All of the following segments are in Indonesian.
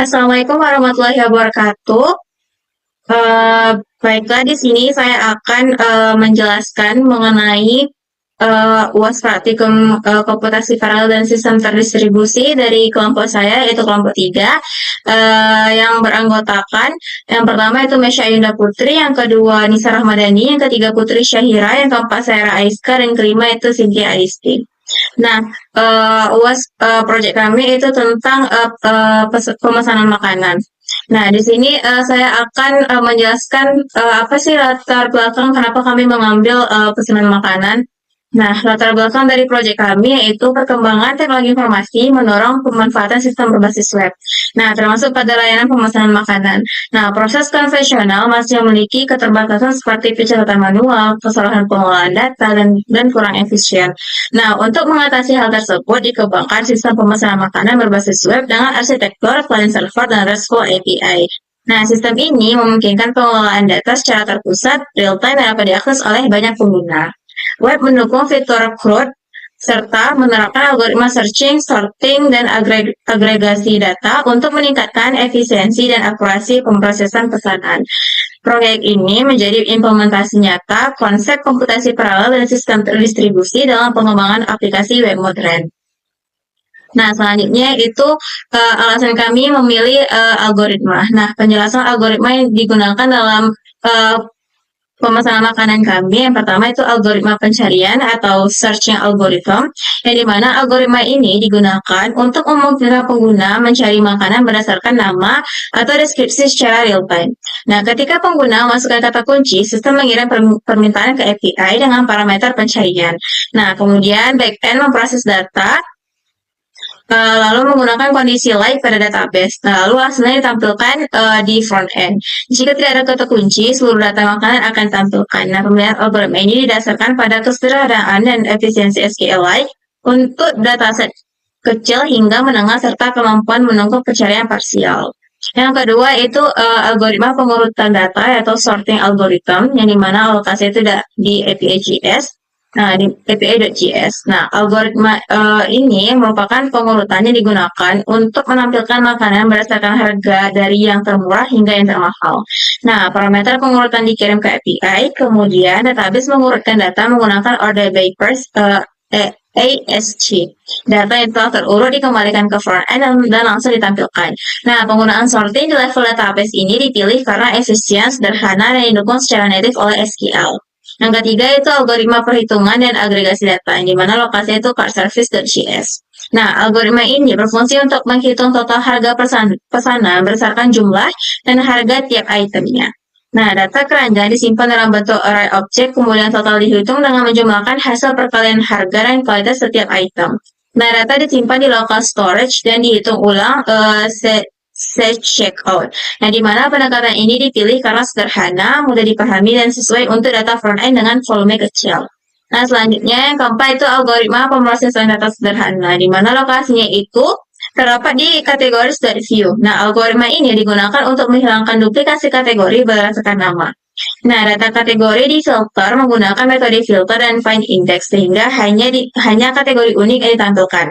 Assalamualaikum warahmatullahi wabarakatuh. Eh, Baiklah, di sini saya akan menjelaskan mengenai UAS Praktikum Komputasi Paralel dan Sistem Terdistribusi dari kelompok saya, yaitu kelompok 3, yang beranggotakan yang pertama itu Mesya Yunda Putri, yang kedua Nisa Rahmadani, yang ketiga Putri Syahira, yang keempat Saira Aiska, dan kelima itu Cynthia Aisti. Nah, UAS proyek kami itu tentang pemesanan makanan. Nah, di sini saya akan menjelaskan apa sih latar belakang kenapa kami mengambil pesanan makanan. Nah, latar belakang dari proyek kami yaitu perkembangan teknologi informasi mendorong pemanfaatan sistem berbasis web. Nah, termasuk pada layanan pemesanan makanan. Nah, proses konvensional masih memiliki keterbatasan seperti pencatatan manual, kesalahan pengelolaan data, dan kurang efisien. Nah, untuk mengatasi hal tersebut, dikembangkan sistem pemesanan makanan berbasis web dengan arsitektur client server dan RESTful API. Nah, sistem ini memungkinkan pengelolaan data secara terpusat, real-time, dan dapat diakses oleh banyak pengguna. Web mendukung fitur CRUD serta menerapkan algoritma searching, sorting, dan agregasi data untuk meningkatkan efisiensi dan akurasi pemrosesan pesanan. Proyek ini menjadi implementasi nyata konsep komputasi paralel dan sistem terdistribusi dalam pengembangan aplikasi web modern. Nah, selanjutnya itu alasan kami memilih algoritma. Nah, penjelasan algoritma yang digunakan dalam pemesanan makanan kami, yang pertama itu algoritma pencarian atau searching algorithm, yang dimana algoritma ini digunakan untuk memungkinkan pengguna mencari makanan berdasarkan nama atau deskripsi secara real time. Nah, ketika pengguna memasukkan kata kunci, sistem mengirim permintaan ke API dengan parameter pencarian. Nah, kemudian backend memproses data lalu menggunakan kondisi like pada database. Nah, lalu hasilnya ditampilkan di front end. Jika tidak ada kata kunci, seluruh data makanan akan ditampilkan. Nah, pemilihan algoritma ini didasarkan pada kesederhanaan dan efisiensi SQLite untuk dataset kecil hingga menengah serta kemampuan menunggu pencarian parsial. Yang kedua itu algoritma pengurutan data atau sorting algorithm, yang dimana alokasi itu di API.js. Nah, di API.js. Nah, algoritma ini merupakan pengurutannya digunakan untuk menampilkan makanan berdasarkan harga dari yang termurah hingga yang termahal. Nah, parameter pengurutan dikirim ke API, kemudian database mengurutkan data menggunakan order by first ASC. Data yang telah terurut dikembalikan ke front end dan langsung ditampilkan. Nah, penggunaan sorting di level database ini dipilih karena efisien, sederhana, dan didukung secara native oleh SQL. Yang ketiga itu algoritma perhitungan dan agregasi data, di mana lokasinya itu cart-service.js. Nah, algoritma ini berfungsi untuk menghitung total harga pesanan berdasarkan jumlah dan harga tiap itemnya. Nah, data keranjang disimpan dalam bentuk array object, kemudian total dihitung dengan menjumlahkan hasil perkalian harga dan kualitas setiap item. Nah, data disimpan di local storage dan dihitung ulang set checkout. Nah, di mana pendekatan ini dipilih karena sederhana, mudah dipahami, dan sesuai untuk data front-end dengan volume kecil. Nah, selanjutnya yang keempat itu algoritma pemrosesan data sederhana, di mana lokasinya itu terdapat di kategori .view. Nah, algoritma ini digunakan untuk menghilangkan duplikasi kategori berdasarkan nama. Nah, data kategori difilter menggunakan metode filter dan find index, sehingga hanya kategori unik yang ditampilkan.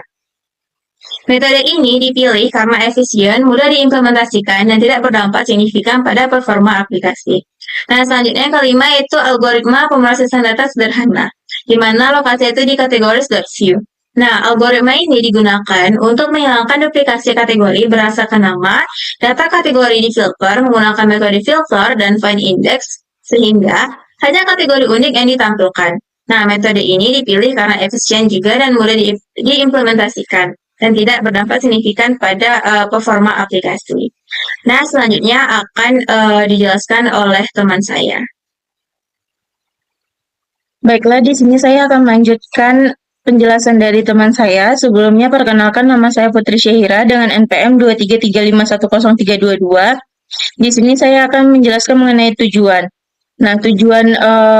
Metode ini dipilih karena efisien, mudah diimplementasikan, dan tidak berdampak signifikan pada performa aplikasi. Nah, selanjutnya yang kelima itu algoritma pemrosesan data sederhana, di mana lokasi itu di kategori .view. Nah, algoritma ini digunakan untuk menghilangkan duplikasi kategori berdasarkan nama, data kategori difilter menggunakan metode filter dan find index, sehingga hanya kategori unik yang ditampilkan. Nah, metode ini dipilih karena efisien juga dan mudah diimplementasikan, dan tidak berdampak signifikan pada performa aplikasi. Nah, selanjutnya akan dijelaskan oleh teman saya. Baiklah, di sini saya akan melanjutkan penjelasan dari teman saya. Sebelumnya, perkenalkan, nama saya Putri Syahira dengan NPM 233510322. Di sini saya akan menjelaskan mengenai tujuan. Nah, tujuan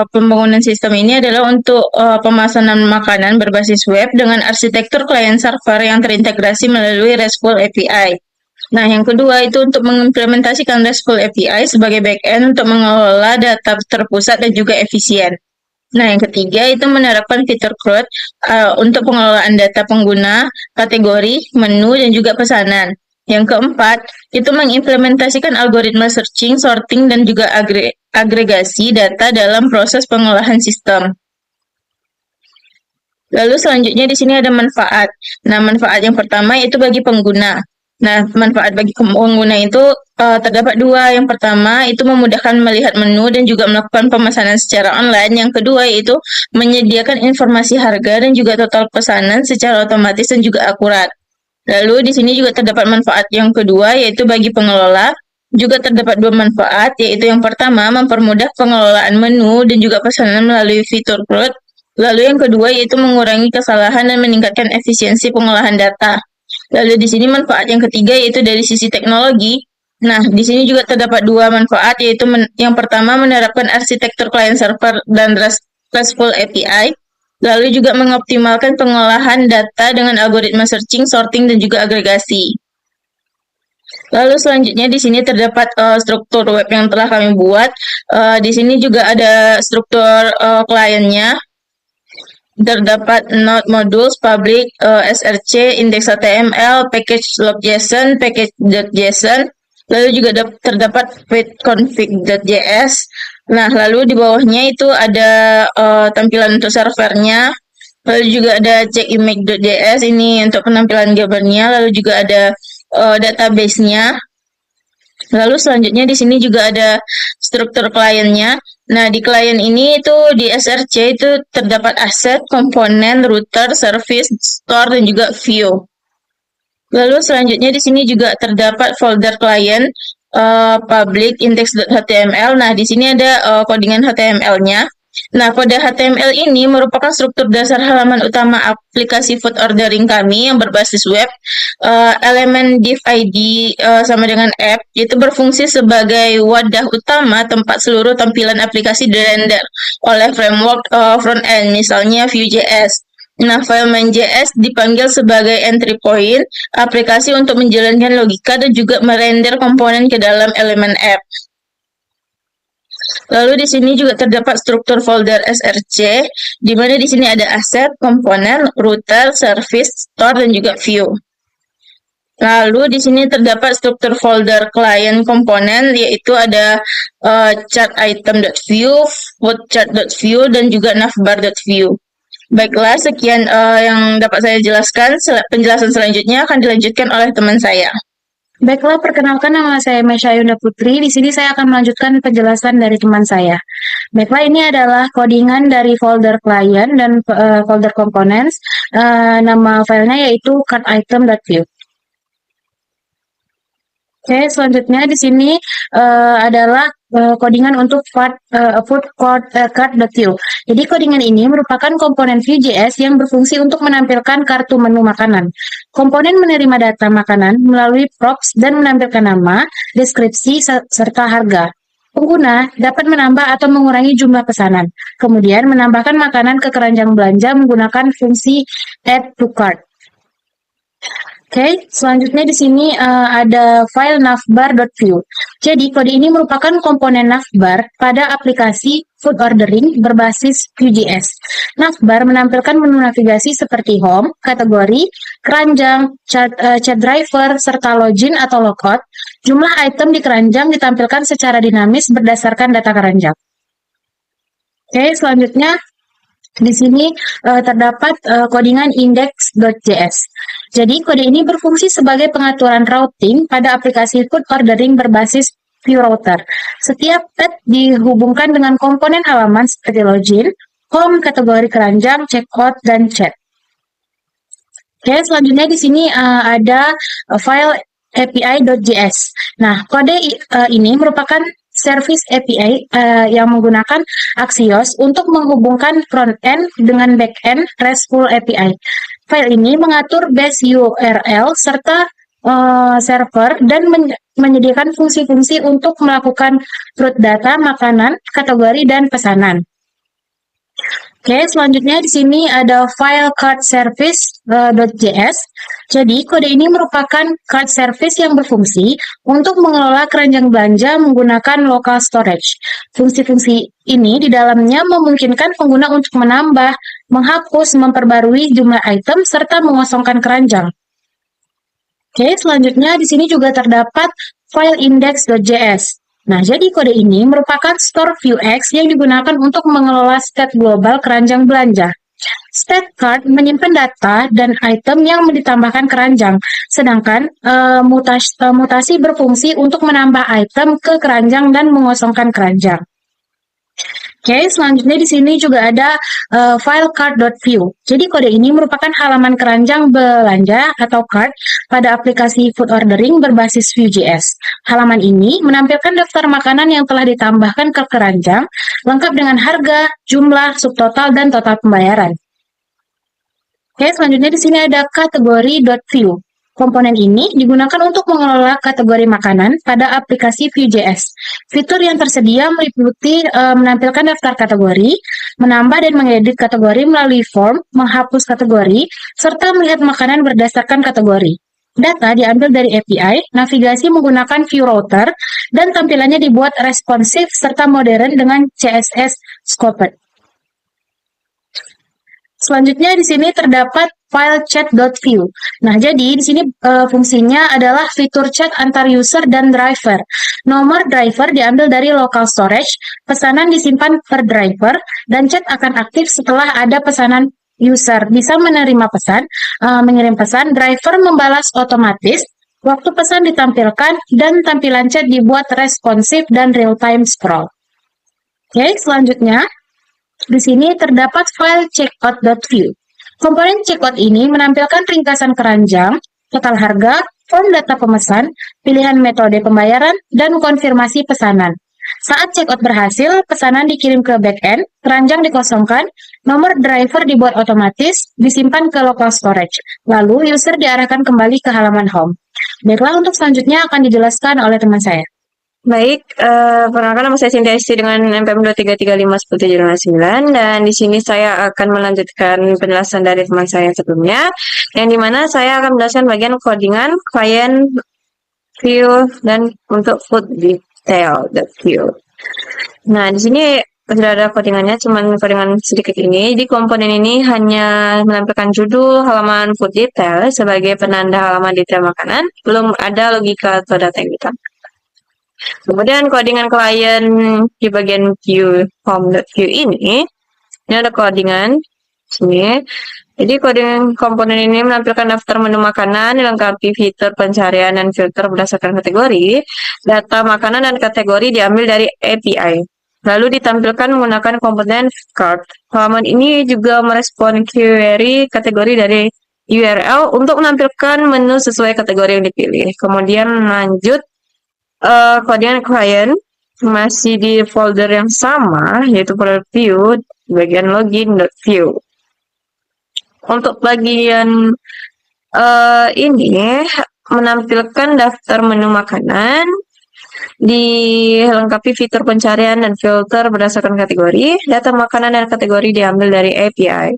pembangunan sistem ini adalah untuk pemesanan makanan berbasis web dengan arsitektur client server yang terintegrasi melalui RESTful API. Nah, yang kedua itu untuk mengimplementasikan RESTful API sebagai backend untuk mengelola data terpusat dan juga efisien. Nah, yang ketiga itu menerapkan fitur CRUD untuk pengelolaan data pengguna, kategori, menu, dan juga pesanan. Yang keempat, itu mengimplementasikan algoritma searching, sorting, dan juga agregasi data dalam proses pengolahan sistem. Lalu selanjutnya di sini ada manfaat. Nah, manfaat yang pertama yaitu bagi pengguna. Nah, manfaat bagi pengguna itu terdapat dua. Yang pertama itu memudahkan melihat menu dan juga melakukan pemesanan secara online. Yang kedua yaitu menyediakan informasi harga dan juga total pesanan secara otomatis dan juga akurat. Lalu di sini juga terdapat manfaat yang kedua yaitu bagi pengelola. Juga terdapat dua manfaat, yaitu yang pertama mempermudah pengelolaan menu dan juga pesanan melalui fitur cloud. Lalu yang kedua yaitu mengurangi kesalahan dan meningkatkan efisiensi pengolahan data. Lalu di sini manfaat yang ketiga yaitu dari sisi teknologi. Nah, di sini juga terdapat dua manfaat, yaitu yang pertama menerapkan arsitektur client server dan RESTful API. Lalu juga mengoptimalkan pengolahan data dengan algoritma searching, sorting, dan juga agregasi. Lalu selanjutnya di sini terdapat struktur web yang telah kami buat. Di sini juga ada struktur kliennya. Terdapat node modules, public, src, index HTML, package log.json, package.json, lalu juga terdapat config.js. Nah, lalu di bawahnya itu ada tampilan untuk servernya, lalu juga ada checkimage.js, ini untuk penampilan gambarnya, lalu juga ada database-nya. Lalu selanjutnya di sini juga ada struktur kliennya. Nah, di klien ini itu di src itu terdapat aset, komponen, router, service, store, dan juga view. Lalu selanjutnya di sini juga terdapat folder klien, public, index.html. Nah, di sini ada codingan HTML-nya. Nah, kode HTML ini merupakan struktur dasar halaman utama aplikasi food ordering kami yang berbasis web. Elemen div ID sama dengan app itu berfungsi sebagai wadah utama tempat seluruh tampilan aplikasi dirender oleh framework front-end, misalnya Vue.js. Nah, file main.js dipanggil sebagai entry point aplikasi untuk menjalankan logika dan juga merender komponen ke dalam elemen app. Lalu di sini juga terdapat struktur folder src, di mana di sini ada aset, komponen, router, service, store, dan juga view. Lalu di sini terdapat struktur folder client komponen, yaitu ada chart item.view, food chart.view, dan juga navbar.view. Baiklah, sekian yang dapat saya jelaskan. Penjelasan selanjutnya akan dilanjutkan oleh teman saya. Baiklah, perkenalkan nama saya Mesha Yunda Putri. Di sini saya akan melanjutkan penjelasan dari teman saya. Baiklah, ini adalah codingan dari folder client dan folder components. Nama filenya yaitu carditem.view. Oke, selanjutnya di sini adalah codingan untuk food cart.view. Jadi codingan ini merupakan komponen Vue.js yang berfungsi untuk menampilkan kartu menu makanan. Komponen menerima data makanan melalui props dan menampilkan nama, deskripsi, serta harga. Pengguna dapat menambah atau mengurangi jumlah pesanan, kemudian menambahkan makanan ke keranjang belanja menggunakan fungsi add to cart. Oke, selanjutnya di sini ada file navbar.view. Jadi kode ini merupakan komponen navbar pada aplikasi food ordering berbasis Vue.js. Navbar menampilkan menu navigasi seperti home, kategori, keranjang, chat driver, serta login atau logout. Jumlah item di keranjang ditampilkan secara dinamis berdasarkan data keranjang. Oke, selanjutnya di sini terdapat codingan index.js. Jadi kode ini berfungsi sebagai pengaturan routing pada aplikasi food ordering berbasis Vue Router. Setiap tab dihubungkan dengan komponen halaman seperti login, home, kategori keranjang, checkout, dan chat. Oke, selanjutnya di sini ada file api.js. Nah, kode ini merupakan service API yang menggunakan Axios untuk menghubungkan front-end dengan back-end RESTful API. File ini mengatur base URL serta server dan menyediakan fungsi-fungsi untuk melakukan root data, makanan, kategori, dan pesanan. Oke, selanjutnya di sini ada file cart service.js. Jadi, kode ini merupakan cart service yang berfungsi untuk mengelola keranjang belanja menggunakan local storage. Fungsi-fungsi ini di dalamnya memungkinkan pengguna untuk menambah, menghapus, memperbarui jumlah item, serta mengosongkan keranjang. Oke, selanjutnya di sini juga terdapat file index.js. Nah, jadi kode ini merupakan store Vuex yang digunakan untuk mengelola state global keranjang belanja. State card menyimpan data dan item yang ditambahkan keranjang, sedangkan mutasi berfungsi untuk menambah item ke keranjang dan mengosongkan keranjang. Oke, selanjutnya di sini juga ada file card.view. Jadi kode ini merupakan halaman keranjang belanja atau cart pada aplikasi food ordering berbasis Vue.js. Halaman ini menampilkan daftar makanan yang telah ditambahkan ke keranjang, lengkap dengan harga, jumlah, subtotal, dan total pembayaran. Oke, selanjutnya di sini ada kategori.view. Komponen ini digunakan untuk mengelola kategori makanan pada aplikasi Vue.js. Fitur yang tersedia meliputi menampilkan daftar kategori, menambah dan mengedit kategori melalui form, menghapus kategori, serta melihat makanan berdasarkan kategori. Data diambil dari API, navigasi menggunakan Vue Router, dan tampilannya dibuat responsif serta modern dengan CSS Scoped. Selanjutnya di sini terdapat file chat.view. Nah, jadi di sini fungsinya adalah fitur chat antar user dan driver. Nomor driver diambil dari local storage, pesanan disimpan per driver, dan chat akan aktif setelah ada pesanan user. Bisa menerima pesan, mengirim pesan, driver membalas otomatis, waktu pesan ditampilkan, dan tampilan chat dibuat responsif dan real-time scroll. Oke, selanjutnya di sini terdapat file checkout.view. Komponen checkout ini menampilkan ringkasan keranjang, total harga, form data pemesan, pilihan metode pembayaran, dan konfirmasi pesanan. Saat checkout berhasil, pesanan dikirim ke backend, keranjang dikosongkan, nomor driver dibuat otomatis, disimpan ke local storage. Lalu user diarahkan kembali ke halaman home. Baiklah, untuk selanjutnya akan dijelaskan oleh teman saya. Baik, perkenalkan nama saya Cynthia Isti dengan NPM 23351079 dan di sini saya akan melanjutkan penjelasan dari teman saya sebelumnya, yang dimana saya akan menjelaskan bagian codingan, client, view, dan untuk food detail view. Nah, di sini sudah ada codingannya, cuman codingan sedikit ini. Di komponen ini hanya menampilkan judul halaman food detail sebagai penanda halaman detail makanan, belum ada logika atau data yang ditambah. Kemudian codingan klien di bagian view home.view ini ada codingan sini. Jadi codingan komponen ini menampilkan daftar menu makanan dilengkapi fitur pencarian dan filter berdasarkan kategori. Data makanan dan kategori diambil dari API. Lalu ditampilkan menggunakan komponen cart. Halaman ini juga merespon query kategori dari URL untuk menampilkan menu sesuai kategori yang dipilih. Kemudian lanjut codingan client masih di folder yang sama, yaitu folder view, bagian login.view. Untuk bagian ini menampilkan daftar menu makanan, dilengkapi fitur pencarian dan filter berdasarkan kategori. Data makanan dan kategori diambil dari API.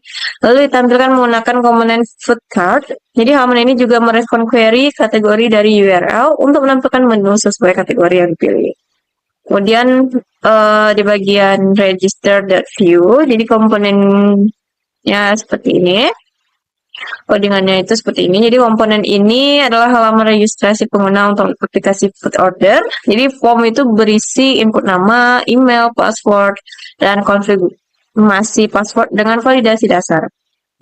Lalu ditampilkan menggunakan komponen food cart. Jadi halaman ini juga merespon query kategori dari URL untuk menampilkan menu sesuai kategori yang dipilih. Kemudian di bagian register.view, jadi komponennya seperti ini. Codingannya itu seperti ini. Jadi komponen ini adalah halaman registrasi pengguna untuk aplikasi food order. Jadi form itu berisi input nama, email, password, dan konfirmasi password dengan validasi dasar.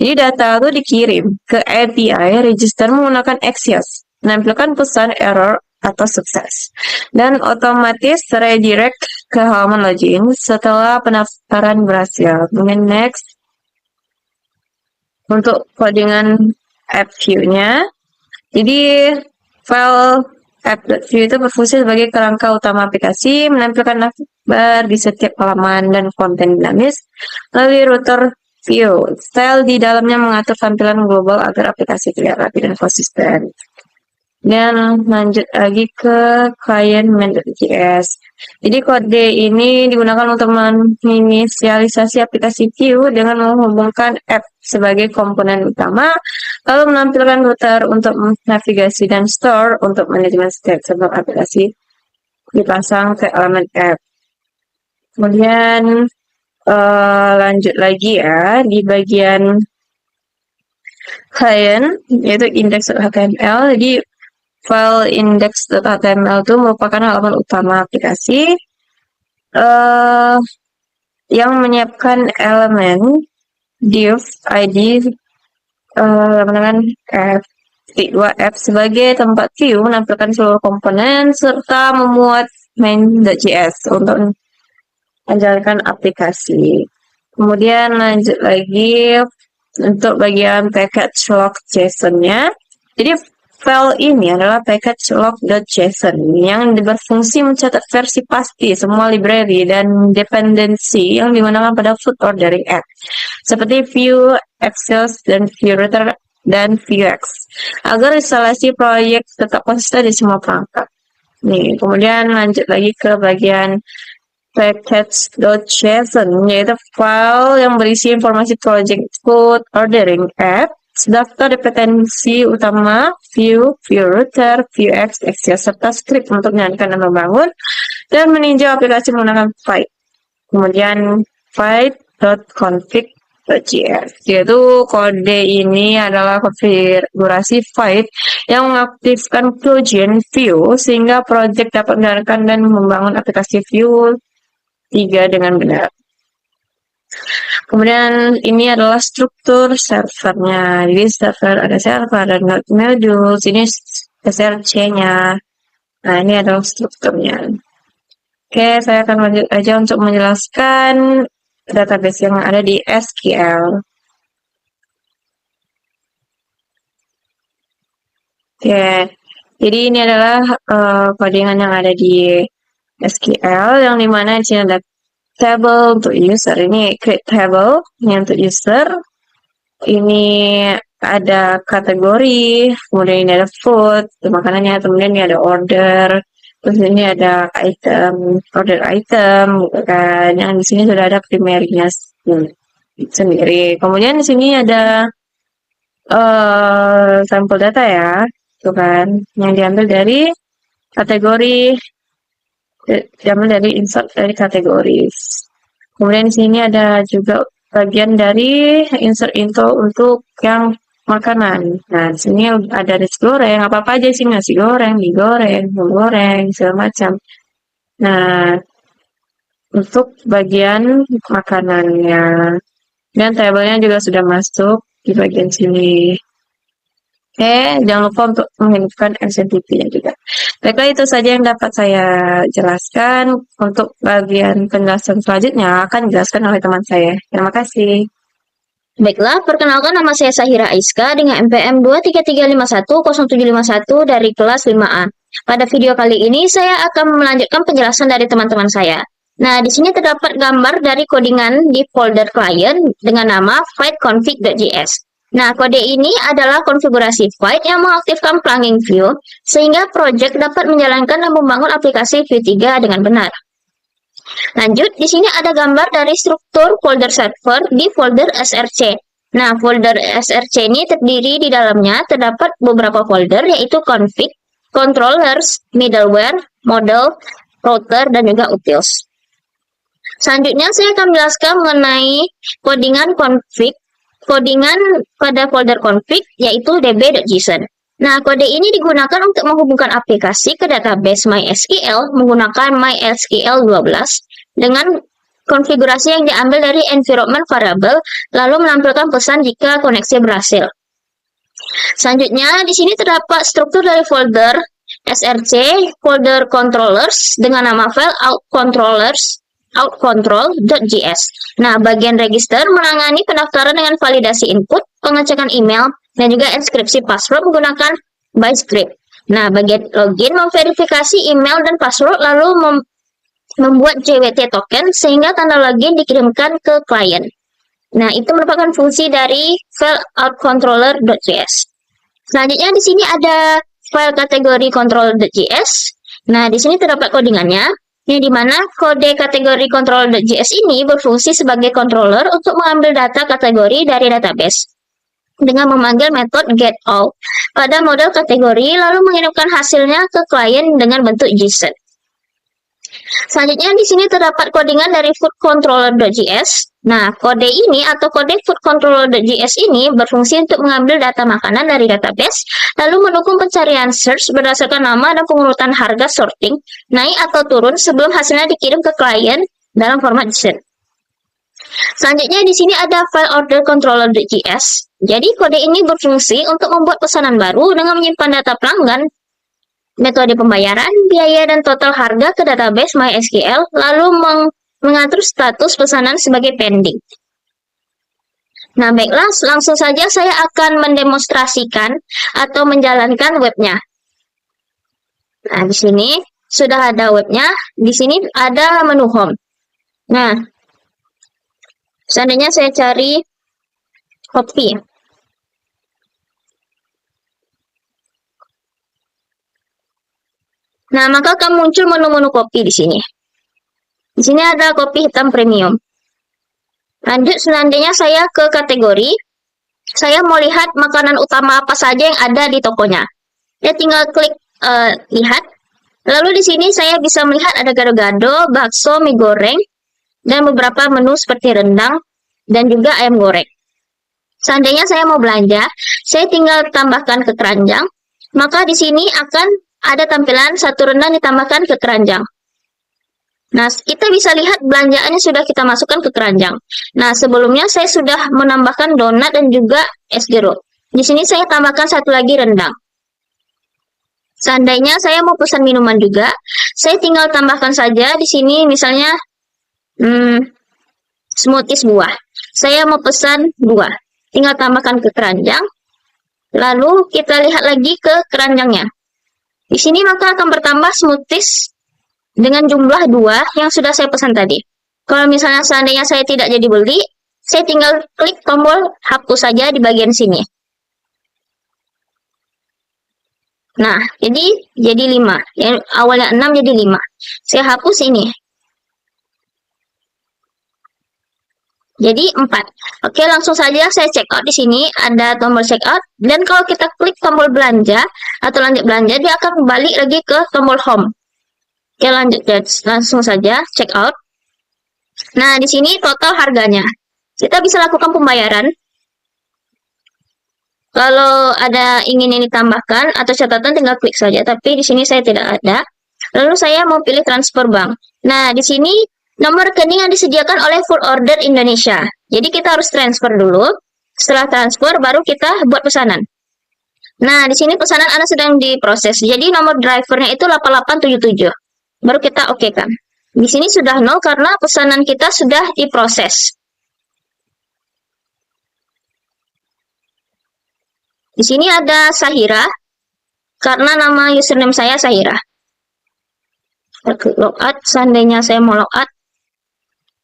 Jadi data itu dikirim ke API register menggunakan Axios, menampilkan pesan error atau sukses, dan otomatis redirect ke halaman login setelah pendaftaran berhasil. Kemudian next. Untuk codingan app view-nya, jadi file app.view itu berfungsi sebagai kerangka utama aplikasi, menampilkan navbar di setiap halaman dan konten dinamis. Lalu router view, style di dalamnya mengatur tampilan global agar aplikasi terlihat rapi dan konsisten. Dan lanjut lagi ke client main.js. Jadi kode ini digunakan untuk menginisialisasi aplikasi Vue dengan menghubungkan app sebagai komponen utama, lalu menampilkan router untuk navigasi dan store untuk manajemen state sebelum aplikasi dipasang ke elemen app. Kemudian lanjut lagi ya di bagian client yaitu index.html. Jadi file index.html itu merupakan halaman utama aplikasi yang menyiapkan elemen div, id, F sebagai tempat view menampilkan seluruh komponen serta memuat main.js untuk menjalankan aplikasi. Kemudian lanjut lagi untuk bagian package log.json-nya. Jadi file ini adalah package log.json yang berfungsi mencatat versi pasti semua library dan dependensi yang digunakan pada food ordering app, seperti view, access, dan view router dan Vuex, agar instalasi proyek tetap konsisten di semua perangkat. Nih, kemudian lanjut lagi ke bagian package.json, yaitu file yang berisi informasi project food ordering app, daftar dependensi utama, view router, Vuex, access, serta script untuk menjalankan dan membangun dan meninjau aplikasi menggunakan Vite. Kemudian Vite.config.js, yaitu kode ini adalah konfigurasi Vite yang mengaktifkan plugin Vue sehingga project dapat menjalankan dan membangun aplikasi Vue 3 dengan benar. Kemudian ini adalah struktur servernya. Jadi ada server, ada node modules, ini SRC-nya. Nah, ini adalah strukturnya. Oke, saya akan lanjut aja untuk menjelaskan database yang ada di SQL. Oke, jadi ini adalah codingan yang ada di SQL, yang dimana di sini ada table untuk user. Ini create table yang untuk user. Ini ada kategori, kemudian ini ada food, makanannya, kemudian ini ada order, terus ini ada item, order item, kan? Yang di sini sudah ada primary-nya sendiri. Kemudian di sini ada sampel data ya, tuh kan, yang diambil dari kategori, diambil dari insert dari kategori. Kemudian di sini ada juga bagian dari insert info untuk yang makanan. Nah, di sini ada nasi goreng, apa-apa aja sih, nasi goreng, mie goreng, segala macam. Nah, untuk bagian makanannya. Dan tabelnya juga sudah masuk di bagian sini. Oke, jangan lupa untuk menginfokan SMTP-nya juga. Baiklah, itu saja yang dapat saya jelaskan. Untuk bagian penjelasan selanjutnya akan dijelaskan oleh teman saya. Terima kasih. Baiklah, perkenalkan nama saya Sahira Aiska dengan NPM 233510751 dari kelas 5A. Pada video kali ini saya akan melanjutkan penjelasan dari teman-teman saya. Nah, di sini terdapat gambar dari codingan di folder client dengan nama vite.config.js. Nah, kode ini adalah konfigurasi Vite yang mengaktifkan plugin Vue sehingga project dapat menjalankan dan membangun aplikasi Vue 3 dengan benar. Lanjut, di sini ada gambar dari struktur folder server di folder SRC. Nah, folder SRC ini terdiri di dalamnya terdapat beberapa folder yaitu config, controllers, middleware, model, router, dan juga utils. Selanjutnya, saya akan menjelaskan mengenai codingan config. Codingan pada folder config yaitu db.json. Nah, kode ini digunakan untuk menghubungkan aplikasi ke database MySQL menggunakan MySQL 12 dengan konfigurasi yang diambil dari environment variable lalu menampilkan pesan jika koneksi berhasil. Selanjutnya, di sini terdapat struktur dari folder src, folder controllers dengan nama file outcontrol.js. Nah, bagian register menangani pendaftaran dengan validasi input, pengecekan email, dan juga inskripsi password menggunakan ByteScript. Nah, bagian login memverifikasi email dan password lalu membuat JWT token sehingga tanda login dikirimkan ke klien. Nah, itu merupakan fungsi dari file outcontroller.js. Selanjutnya di sini ada file kategori control.js. Nah, di sini terdapat codingannya, yang dimana kode kategori control.js ini berfungsi sebagai controller untuk mengambil data kategori dari database dengan memanggil metode getAll pada model kategori lalu mengirimkan hasilnya ke klien dengan bentuk JSON. Selanjutnya di sini terdapat codingan dari foodcontroller.js. Nah, kode ini atau kode foodcontroller.js ini berfungsi untuk mengambil data makanan dari database, lalu mendukung pencarian search berdasarkan nama dan pengurutan harga sorting, naik atau turun sebelum hasilnya dikirim ke klien dalam format JSON. Selanjutnya di sini ada file order controller.js. Jadi kode ini berfungsi untuk membuat pesanan baru dengan menyimpan data pelanggan, metode pembayaran, biaya, dan total harga ke database MySQL, lalu mengatur status pesanan sebagai pending. Nah, baiklah, langsung saja saya akan mendemonstrasikan atau menjalankan webnya. Nah, di sini sudah ada webnya, di sini ada menu home. Nah, seandainya saya cari copy. Nah, maka akan muncul menu-menu kopi di sini. Di sini ada kopi hitam premium. Lanjut, selanjutnya saya ke kategori. Saya mau lihat makanan utama apa saja yang ada di tokonya. Saya tinggal klik lihat. Lalu di sini saya bisa melihat ada gado-gado, bakso, mie goreng, dan beberapa menu seperti rendang dan juga ayam goreng. Seandainya saya mau belanja, saya tinggal tambahkan ke keranjang. Maka di sini akan ada tampilan satu rendang ditambahkan ke keranjang. Nah, kita bisa lihat belanjaannya sudah kita masukkan ke keranjang. Nah, sebelumnya saya sudah menambahkan donat dan juga es jeruk. Di sini saya tambahkan satu lagi rendang. Seandainya saya mau pesan minuman juga, saya tinggal tambahkan saja di sini misalnya smoothies buah. Saya mau pesan 2. Tinggal tambahkan ke keranjang. Lalu kita lihat lagi ke keranjangnya. Di sini maka akan bertambah smoothies dengan jumlah 2 yang sudah saya pesan tadi. Kalau misalnya seandainya saya tidak jadi beli, saya tinggal klik tombol hapus saja di bagian sini. Nah, jadi 5. Yang awalnya 6 jadi 5. Saya hapus ini. Jadi 4. Oke, langsung saja saya check out di sini. Ada tombol check out. Dan kalau kita klik tombol belanja atau lanjut belanja, dia akan balik lagi ke tombol home. Oke, lanjut langsung saja check out. Nah, di sini total harganya. Kita bisa lakukan pembayaran. Kalau ada ingin ini tambahkan atau catatan tinggal klik saja. Tapi di sini saya tidak ada. Lalu saya mau pilih transfer bank. Nah, di sini nomor rekening yang disediakan oleh Food Order Indonesia. Jadi kita harus transfer dulu. Setelah transfer baru kita buat pesanan. Nah, di sini pesanan Anda sedang diproses. Jadi nomor drivernya itu 8877. Baru kita oke kan. Di sini sudah 0 karena pesanan kita sudah diproses. Di sini ada Sahira. Karena nama username saya Sahira. Logout, seandainya saya mau logout.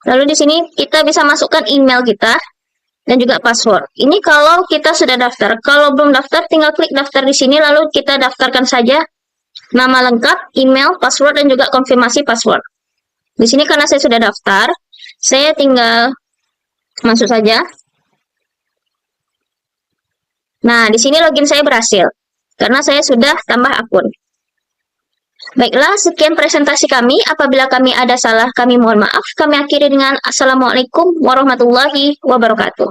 Lalu di sini kita bisa masukkan email kita dan juga password. Ini kalau kita sudah daftar. Kalau belum daftar, tinggal klik daftar di sini lalu kita daftarkan saja nama lengkap, email, password dan juga konfirmasi password. Di sini karena saya sudah daftar, saya tinggal masuk saja. Nah, di sini login saya berhasil karena saya sudah tambah akun. Baiklah, sekian presentasi kami. Apabila kami ada salah, kami mohon maaf. Kami akhiri dengan Assalamualaikum warahmatullahi wabarakatuh.